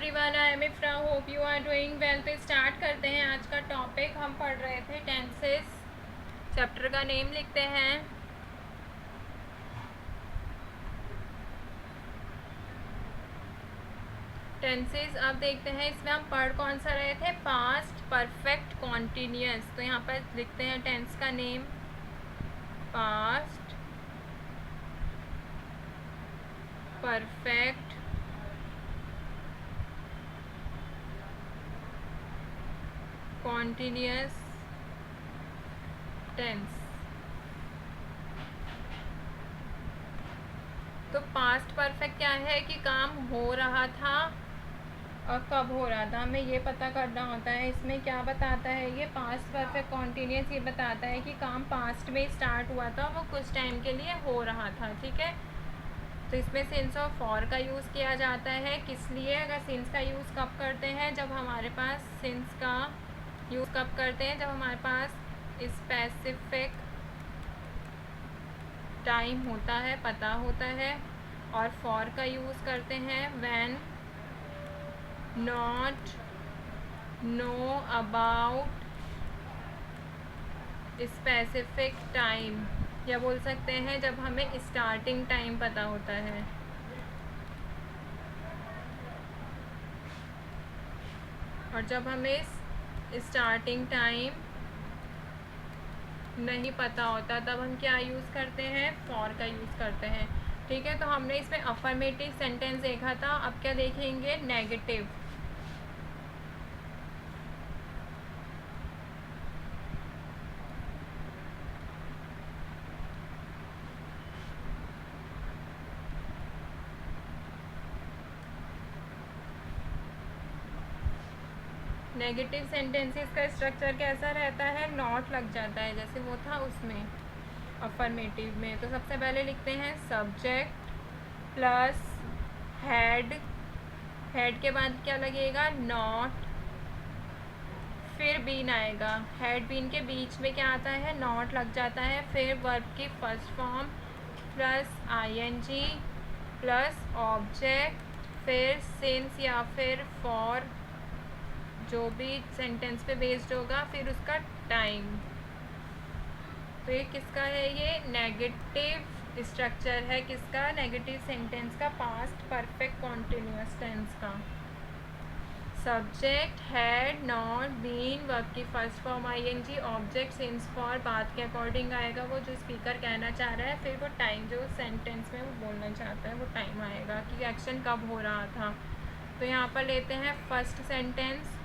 Everyone, I am Ifra. Hope you are doing well. तो start करते हैं आज का टॉपिक। हम पढ़ रहे थे टेंसेस। चैप्टर का नेम लिखते हैं टेंसेस। अब देखते हैं इसमें हम पढ़ कौन सा रहे थे, पास्ट परफेक्ट कॉन्टिन्यूअस। तो यहाँ पर लिखते हैं टेंस का name past perfect continuous tense. तो पास्ट परफेक्ट क्या है कि काम हो रहा था और कब हो रहा था, हमें ये पता करना होता है। इसमें क्या बताता है ये पास्ट परफेक्ट कॉन्टिन्यूअस, ये बताता है कि काम पास्ट में स्टार्ट हुआ था, वो कुछ टाइम के लिए हो रहा था। ठीक है, तो इसमें सिंस और फॉर का यूज़ किया जाता है। किस लिए? अगर सिंस का यूज़ कब करते हैं, जब हमारे पास सिंस का यूज़ कब करते हैं, जब हमारे पास स्पेसिफिक टाइम होता है, पता होता है। और फॉर का यूज़ करते हैं when not know about specific time, या बोल सकते हैं जब हमें स्टार्टिंग टाइम पता होता है। और जब हमें स्टार्टिंग टाइम नहीं पता होता तब हम क्या यूज़ करते हैं, फॉर का यूज़ करते हैं। ठीक है, तो हमने इसमें अफर्मेटिव सेंटेंस देखा था। अब क्या देखेंगे, नेगेटिव। नेगेटिव सेंटेंसेस का स्ट्रक्चर कैसा रहता है, नॉट लग जाता है जैसे वो था उसमें अफर्मेटिव में। तो सबसे पहले लिखते हैं सब्जेक्ट प्लस हैड। हैड के बाद क्या लगेगा, नॉट, फिर बीन आएगा। हैड बीन के बीच में क्या आता है, नॉट लग जाता है। फिर वर्ब की first form plus ING plus object, फिर सिंस या फिर फॉर, जो भी सेंटेंस पे बेस्ड होगा, फिर उसका टाइम। तो ये किसका है, ये नेगेटिव स्ट्रक्चर है। किसका, नेगेटिव सेंटेंस का, पास्ट परफेक्ट कॉन्टिन्यूअस टेंस का। Subject had not been, verb की first form ING, object since for, बात के अकॉर्डिंग आएगा वो जो स्पीकर कहना चाह रहा है। फिर वो टाइम जो सेंटेंस में वो बोलना चाहता है वो टाइम आएगा कि एक्शन कब हो रहा था। तो यहाँ पर लेते हैं first sentence.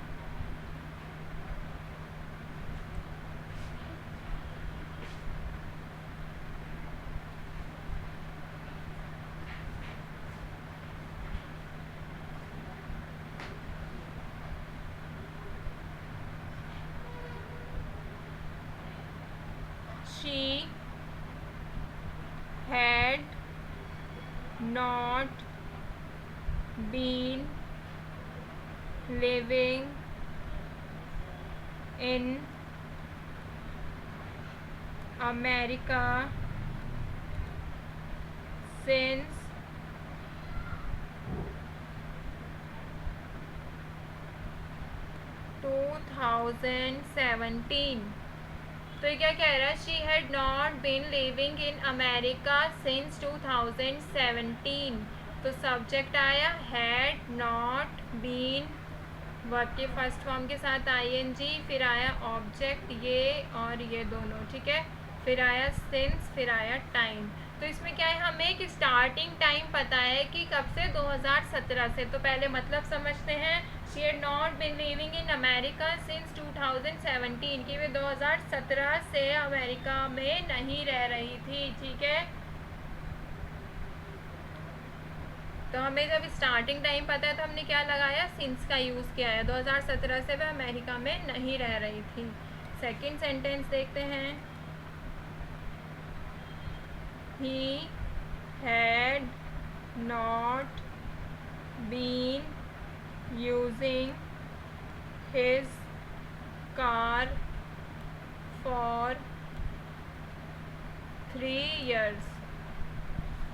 She had not been living in America since 2017। तो ये क्या कह रहा है, she had not been living in America since 2017। तो सब्जेक्ट आया हैड नॉट बीन, वर्ब के फर्स्ट फॉर्म के साथ आईएनजी, फिर आया ऑब्जेक्ट ये और ये दोनों। ठीक है, फिर आया सिंस, फिर आया टाइम। तो इसमें क्या है, हमें एक स्टार्टिंग टाइम पता है कि कब से, 2017 से। तो पहले मतलब समझते हैं। She had not been living in America since 2017, कि वे 2017 से अमेरिका में नहीं रह रही थी। ठीक है, तो हमें जब स्टार्टिंग टाइम पता है तो हमने क्या लगाया, सिंस का यूज़ किया है। 2017 से वह अमेरिका में नहीं रह रही थी। सेकंड सेंटेंस देखते हैं। He had not been using his car for 3 years।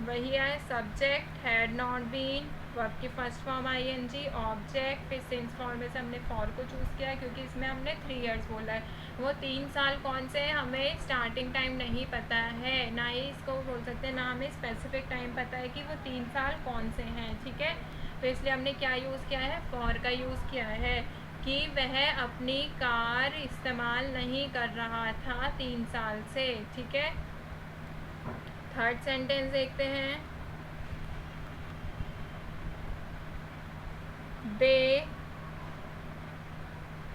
वही है subject had not been, verb की फर्स्ट फॉर्म ing, ऑब्जेक्ट, फिर सिंस फॉर्म में से हमने फॉर को चूज़ किया क्योंकि इसमें हमने 3 ईयर्स बोला है। वो 3 साल कौन से हैं हमें स्टार्टिंग टाइम नहीं पता है, ना ही इसको बोल सकते हैं, ना हमें स्पेसिफिक टाइम पता है कि वो 3 साल कौन से हैं, ठीक है। तो इसलिए हमने क्या यूज़ किया है, फॉर का यूज़ किया है कि वह अपनी कार इस्तेमाल नहीं कर रहा था 3 साल से, ठीक है। थर्ड सेंटेंस देखते हैं। They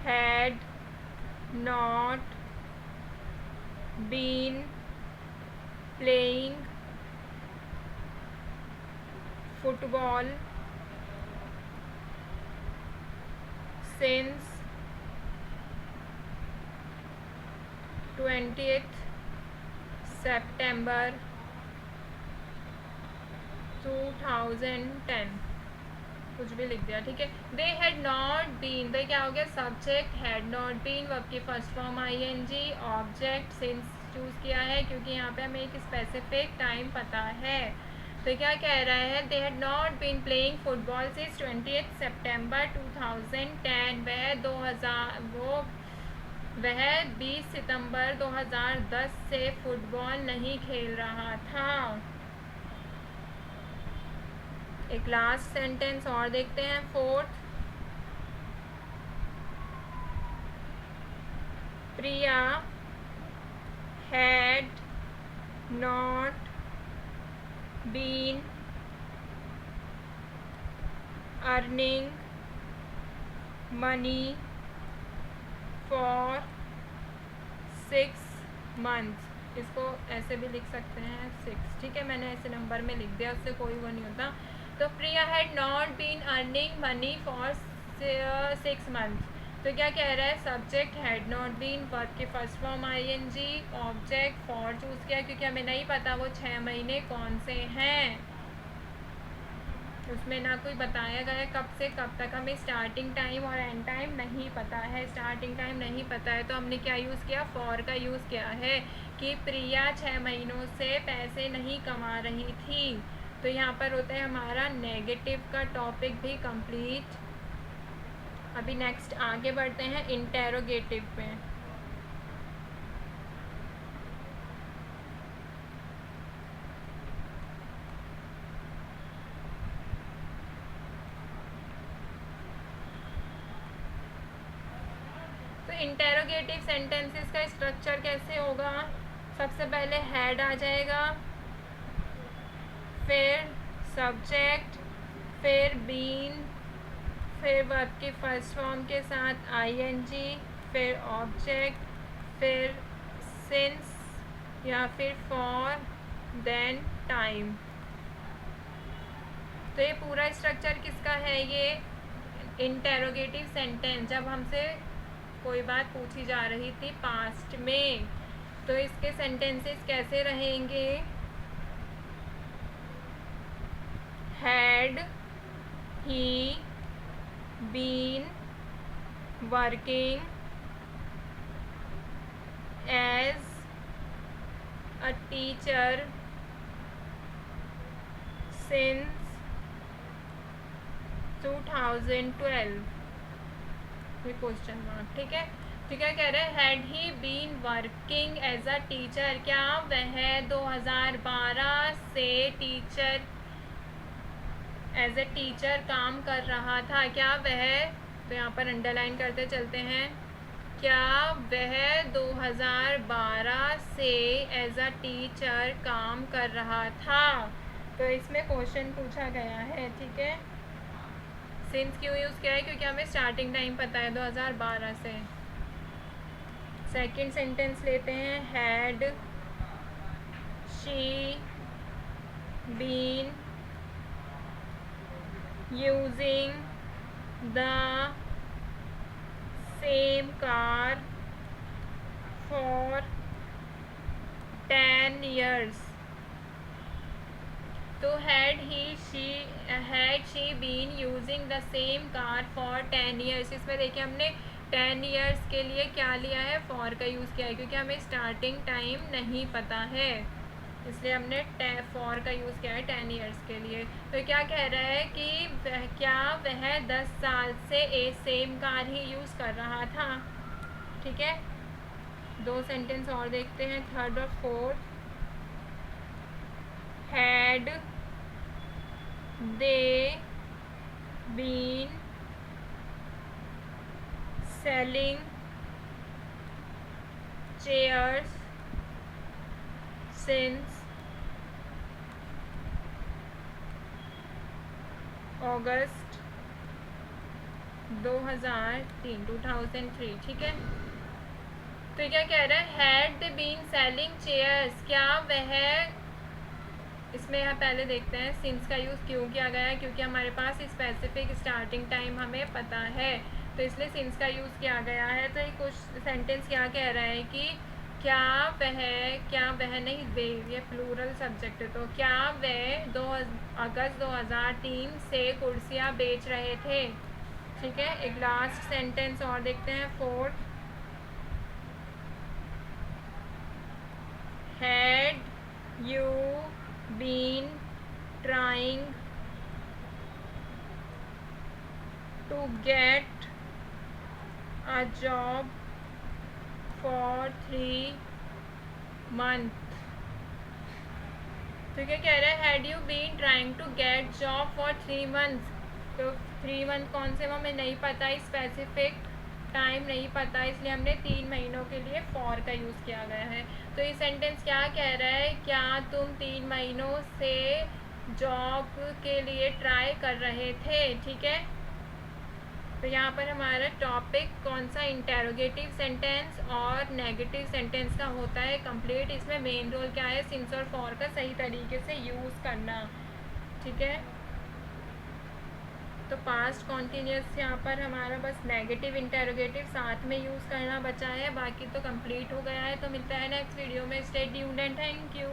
had not been playing football since 20th September 2010, कुछ भी लिख दिया, ठीक है। They had not been, they क्या हो गया, subject, had not been verb की first form ing, object since choose किया है क्योंकि यहाँ पे हमें एक स्पेसिफिक टाइम पता है। तो क्या कह रहा है, they had not been playing football since 20th सितंबर 2010, वह 20 सितंबर 2010 से फुटबॉल नहीं खेल रहा था। एक लास्ट सेंटेंस और देखते हैं, fourth. Priya had not been earning money for 6 months, इसको ऐसे भी लिख सकते हैं 6, ठीक है। मैंने ऐसे नंबर में लिख दिया, उससे कोई वो नहीं होता। तो Priya had not been earning money for 6 months, तो क्या कह रहा है, subject had not been, verb की first form ing, object for choose किया क्योंकि हमें नहीं पता वो 6 महीने कौन से हैं, उसमें ना कोई बताया गया है कब से कब तक, हमें स्टार्टिंग टाइम और एंड टाइम नहीं पता है। स्टार्टिंग टाइम नहीं पता है तो हमने क्या यूज़ किया, फॉर का यूज़ किया है कि प्रिया 6 महीनों से पैसे नहीं कमा रही थी। तो यहाँ पर होता है हमारा नेगेटिव का टॉपिक भी कंप्लीट। अभी नेक्स्ट आगे बढ़ते हैं इंटेरोगेटिव पे। इंटेरोगेटिव सेंटेंसेस का स्ट्रक्चर कैसे होगा, सबसे पहले हैड आ जाएगा, फिर सब्जेक्ट, फिर बीन, फिर वर्ब की फर्स्ट फॉर्म के साथ ing, फिर ऑब्जेक्ट, फिर सिंस या फिर फॉर, देन टाइम। तो ये पूरा स्ट्रक्चर किसका है, ये इंटेरोगेटिव सेंटेंस, जब हमसे कोई बात पूछी जा रही थी पास्ट में, तो इसके सेंटेंसेस कैसे रहेंगे, had he been working as a teacher since 2012, question mark, ठीक है। तो क्या कह रहे हैं, had he been working as a teacher, क्या वह 2012 से टीचर एज ए टीचर काम कर रहा था, क्या वह, तो यहाँ पर अंडरलाइन करते चलते हैं, क्या वह 2012 से एज अ टीचर काम कर रहा था। तो इसमें क्वेश्चन पूछा गया है, ठीक है। सिंस क्यों यूज़ किया है, क्योंकि हमें स्टार्टिंग टाइम पता है 2012 से। सेकंड सेंटेंस लेते हैं, had she been using the same car for 10 years, तो had she been using the same car for 10 years, इसमें देखिए हमने 10 years के लिए क्या लिया है, फॉर का यूज़ किया है क्योंकि हमें स्टार्टिंग टाइम नहीं पता है। इसलिए हमने फॉर का यूज़ किया है 10 ईयर्स के लिए। तो क्या कह रहा है कि क्या वह 10 साल से सेम कार ही यूज़ कर रहा था। ठीक है, 2 सेंटेंस और देखते हैं, थर्ड और fourth. Had they been selling chairs since August 2003 2003। ठीक है, तो क्या कह रहा है, had they been selling chairs, क्या वह, इसमें यहाँ पहले देखते हैं सिंस का यूज़ क्यों किया गया है, क्योंकि हमारे पास स्पेसिफिक स्टार्टिंग टाइम हमें पता है, तो इसलिए सिंस का यूज़ किया गया है। तो ये कुछ सेंटेंस क्या कह रहा है कि क्या वह नहीं, वे, ये प्लूरल सब्जेक्ट है, तो क्या वह अगस्त 2003 से कुर्सियाँ बेच रहे थे। ठीक है, एक लास्ट सेंटेंस और देखते हैं, fourth. Had you been trying to get a job for 3 month। तो क्या कह रहा है, had you been trying to get job for 3 months। तो 3 month कौन से, वो हमें नहीं पता, स्पेसिफिक टाइम नहीं पता, इसलिए हमने 3 महीनों के लिए फॉर का यूज़ किया गया है। तो ये सेंटेंस क्या कह रहा है, क्या तुम 3 महीनों से जॉब के लिए ट्राई कर रहे थे। ठीक है, तो यहाँ पर हमारा टॉपिक कौन सा, इंटेरोगेटिव सेंटेंस और नेगेटिव सेंटेंस का होता है कंप्लीट। इसमें मेन रोल क्या है, सिंस और फॉर का सही तरीके से यूज़ करना। ठीक है, तो पास्ट कॉन्टिन्यूस यहाँ पर हमारा बस नेगेटिव इंटेरोगेटिव साथ में यूज़ करना बचा है, बाकी तो कंप्लीट हो गया है। तो मिलता है नेक्स्ट वीडियो में, stay tuned and thank you.